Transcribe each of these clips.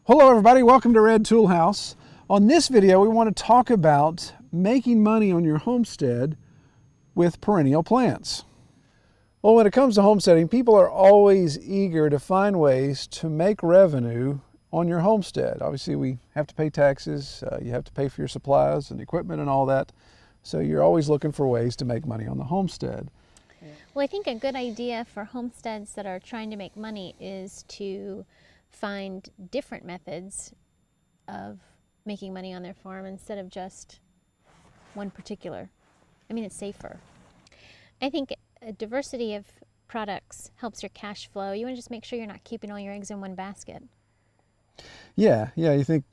Hello everybody, welcome to Red Tool House. On this video we want to talk about making money on your homestead with perennial plants. Well, when it comes to homesteading, people are always eager to find ways to make revenue on your homestead. Obviously we have to pay taxes, you have to pay for your supplies and equipment and all that, so you're always looking for ways to make money on the homestead. Well, I think a good idea for homesteads that are trying to make money is to find different methods of making money on their farm instead of just one particular. I mean, it's safer. I think a diversity of products helps your cash flow. You want to just make sure you're not keeping all your eggs in one basket. Yeah, you think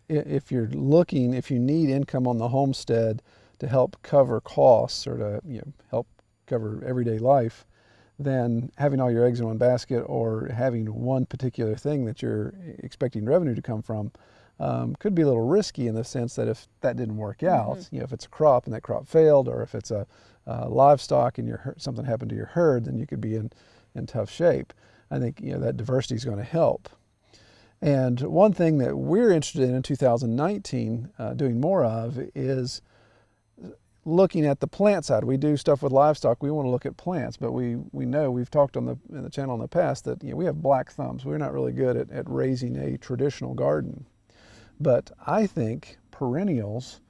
if you're looking, if you need income on the homestead to help cover costs or to help cover everyday life, then having all your eggs in one basket or having one particular thing that you're expecting revenue to come from could be a little risky in the sense that if that didn't work out, if it's a crop and that crop failed, or if it's a livestock and something happened to your herd, then you could be in tough shape. I think that diversity is going to help. And one thing that we're interested in 2019 doing more of is looking at the plant side. We do stuff with livestock, we want to look at plants, but we know, we've talked in the channel in the past that we have black thumbs. We're not really good at raising a traditional garden. But I think perennials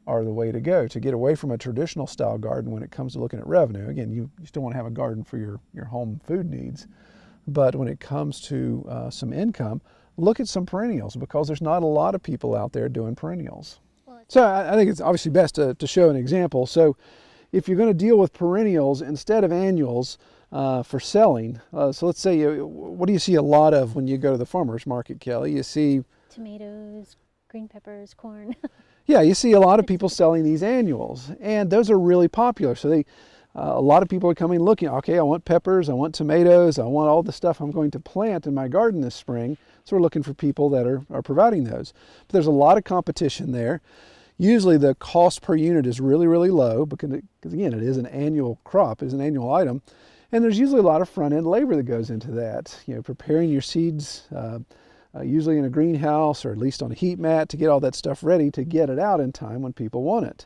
are the way to go to get away from a traditional style garden when it comes to looking at revenue. Again, you still want to have a garden for your home food needs, but when it comes to some income, look at some perennials, because there's not a lot of people out there doing perennials. So I think it's obviously best to show an example. So if you're going to deal with perennials instead of annuals for selling, so let's say, what do you see a lot of when you go to the farmer's market, Kelly? You see Tomatoes, green peppers, corn. Yeah, you see a lot of people selling these annuals, and those are really popular. So a lot of people are coming looking, okay, I want peppers, I want tomatoes, I want all the stuff I'm going to plant in my garden this spring. So we're looking for people that are providing those. But there's a lot of competition there. Usually the cost per unit is really, really low because again, it is an annual crop, it is an annual item. And there's usually a lot of front-end labor that goes into that. Preparing your seeds, usually in a greenhouse or at least on a heat mat to get all that stuff ready to get it out in time when people want it.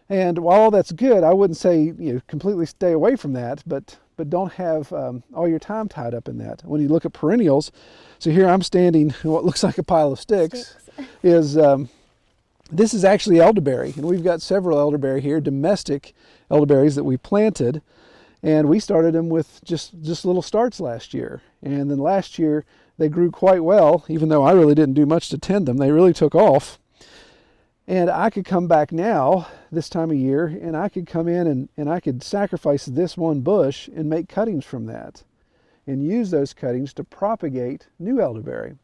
And while all that's good, I wouldn't say completely stay away from that, but don't have all your time tied up in that. When you look at perennials, so here I'm standing in what looks like a pile of sticks. This is actually elderberry, and we've got several elderberry here, domestic elderberries that we planted, and we started them with just little starts last year. And then last year they grew quite well, even though I really didn't do much to tend them. They really took off. And I could come back now, this time of year, and I could come in and I could sacrifice this one bush and make cuttings from that and use those cuttings to propagate new elderberry.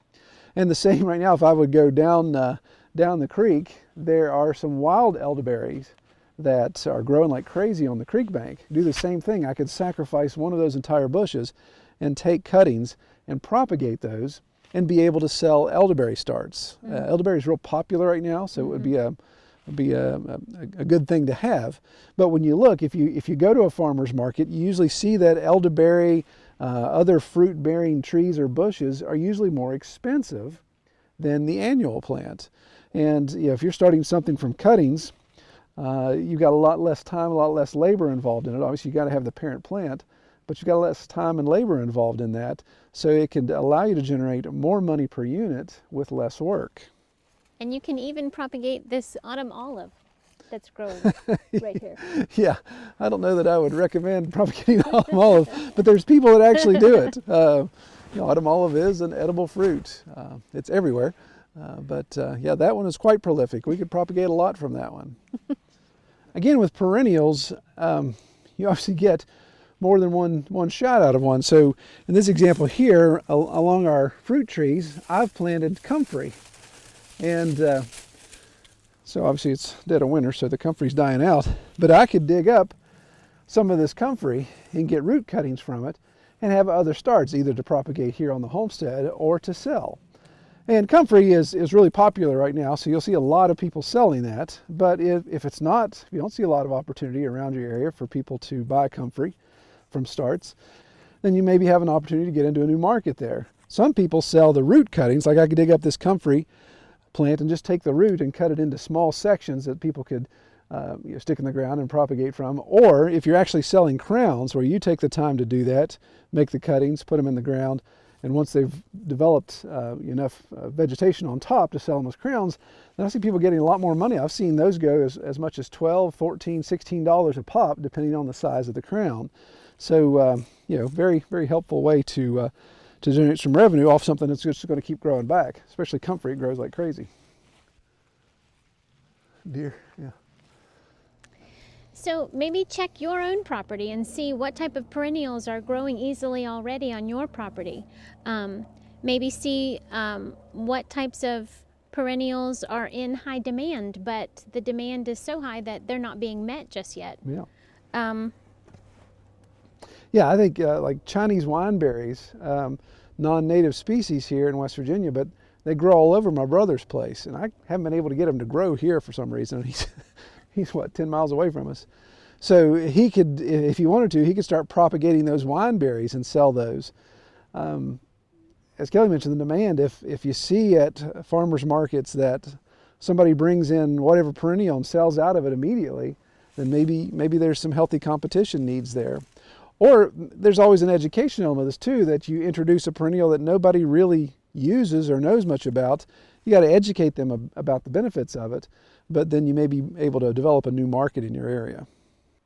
And the same right now, if I would go down the creek, there are some wild elderberries that are growing like crazy on the creek bank. Do the same thing. I could sacrifice one of those entire bushes and take cuttings and propagate those and be able to sell elderberry starts. Elderberry is real popular right now, so it would be a good thing to have. But when you look, if you go to a farmer's market, you usually see that elderberry, other fruit-bearing trees or bushes are usually more expensive than the annual plant. And if you're starting something from cuttings, you've got a lot less time, a lot less labor involved in it. Obviously, you've got to have the parent plant, but you've got less time and labor involved in that, so it can allow you to generate more money per unit with less work. And you can even propagate this autumn olive that's growing right here. Yeah, I don't know that I would recommend propagating autumn olive, but there's people that actually do it. Autumn olive is an edible fruit. It's everywhere, but that one is quite prolific. We could propagate a lot from that one. Again, with perennials, you obviously get more than one shot out of one. So in this example here, along our fruit trees, I've planted comfrey. And so obviously it's dead of winter, so the comfrey's dying out. But I could dig up some of this comfrey and get root cuttings from it and have other starts, either to propagate here on the homestead or to sell. And comfrey is really popular right now, so you'll see a lot of people selling that. But if it's not, if you don't see a lot of opportunity around your area for people to buy comfrey from starts, then you maybe have an opportunity to get into a new market there. Some people sell the root cuttings, like I could dig up this comfrey plant and just take the root and cut it into small sections that people could stick in the ground and propagate from. Or if you're actually selling crowns, where you take the time to do that, make the cuttings, put them in the ground, and once they've developed enough vegetation on top to sell them as crowns, then I see people getting a lot more money. I've seen those go as much as $12, $14, $16 a pop, depending on the size of the crown. So, very, very helpful way to generate some revenue off something that's just going to keep growing back. Especially comfrey, it grows like crazy. Deer, yeah. So maybe check your own property and see what type of perennials are growing easily already on your property. Maybe see what types of perennials are in high demand, but the demand is so high that they're not being met just yet. Yeah. Um, Yeah, I think like Chinese wineberries, non-native species here in West Virginia, but they grow all over my brother's place, and I haven't been able to get them to grow here for some reason. He's what, 10 miles away from us. So he could, if he wanted to, he could start propagating those wineberries and sell those. As Kelly mentioned, the demand, if you see at farmers markets that somebody brings in whatever perennial and sells out of it immediately, then maybe there's some healthy competition needs there. Or there's always an education element of this too, that you introduce a perennial that nobody really uses or knows much about. You got to educate them about the benefits of it, but then you may be able to develop a new market in your area.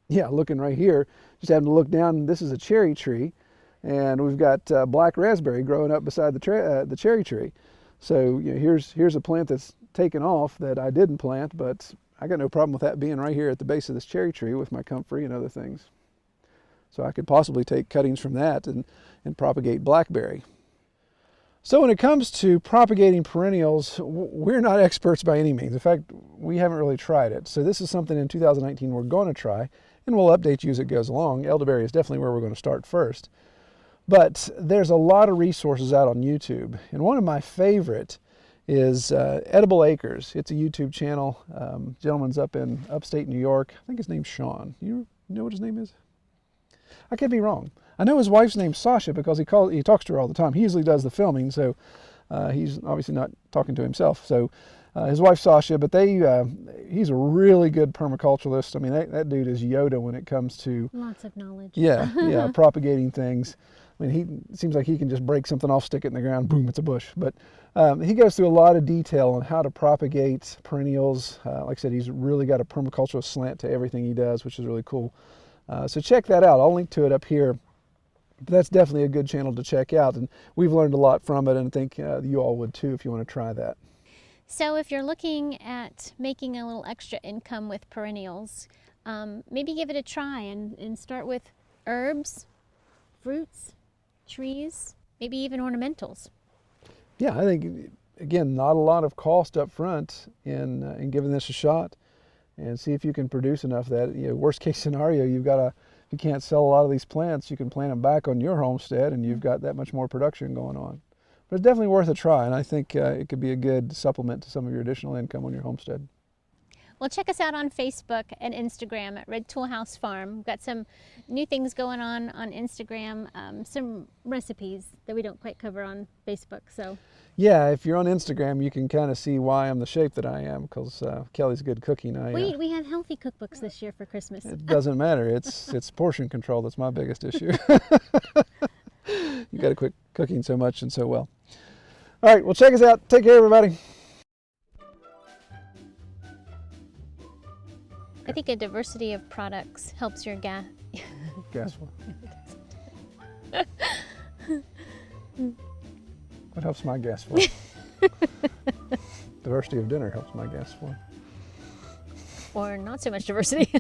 Yeah, looking right here, just having to look down, this is a cherry tree, and we've got black raspberry growing up beside the cherry tree. So here's a plant that's taken off that I didn't plant, but I got no problem with that being right here at the base of this cherry tree with my comfrey and other things. So I could possibly take cuttings from that and propagate blackberry. So when it comes to propagating perennials, we're not experts by any means. In fact, we haven't really tried it. So this is something in 2019 we're going to try, and we'll update you as it goes along. Elderberry is definitely where we're going to start first. But there's a lot of resources out on YouTube, and one of my favorite is Edible Acres. It's a YouTube channel. Gentleman's up in upstate New York. I think his name's Sean. You know what his name is? I could be wrong. I know his wife's name's Sasha because he talks to her all the time. He usually does the filming, so he's obviously not talking to himself. So his wife Sasha, but he's a really good permaculturalist. I mean, that dude is Yoda when it comes to lots of knowledge. Yeah, propagating things. I mean, it seems like he can just break something off, stick it in the ground, boom, it's a bush. But he goes through a lot of detail on how to propagate perennials. Like I said, he's really got a permacultural slant to everything he does, which is really cool. So check that out. I'll link to it up here. But that's definitely a good channel to check out, and we've learned a lot from it, and I think you all would too if you want to try that. So if you're looking at making a little extra income with perennials, maybe give it a try and start with herbs, fruits, trees, maybe even ornamentals. Yeah, I think, again, not a lot of cost up front in giving this a shot, and see if you can produce enough that, worst case scenario, if you can't sell a lot of these plants, you can plant them back on your homestead and you've got that much more production going on. But it's definitely worth a try, and I think it could be a good supplement to some of your additional income on your homestead. Well, check us out on Facebook and Instagram at Red Tool House Farm. We've got some new things going on Instagram, some recipes that we don't quite cover on Facebook. So. Yeah, if you're on Instagram, you can kind of see why I'm the shape that I am, because Kelly's good cooking. We have healthy cookbooks this year for Christmas. It doesn't matter. It's portion control that's my biggest issue. You got to quit cooking so much and so well. All right, well, check us out. Take care, everybody. I think a diversity of products helps your gas flow. What helps my gas flow? Diversity of dinner helps my gas flow. Or not so much diversity.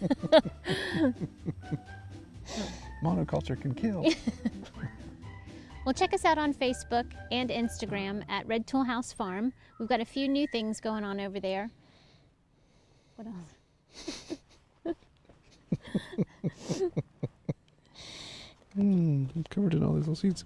Monoculture can kill. Well, check us out on Facebook and Instagram at Red Tool House Farm. We've got a few new things going on over there. What else? Covered in all these little seeds.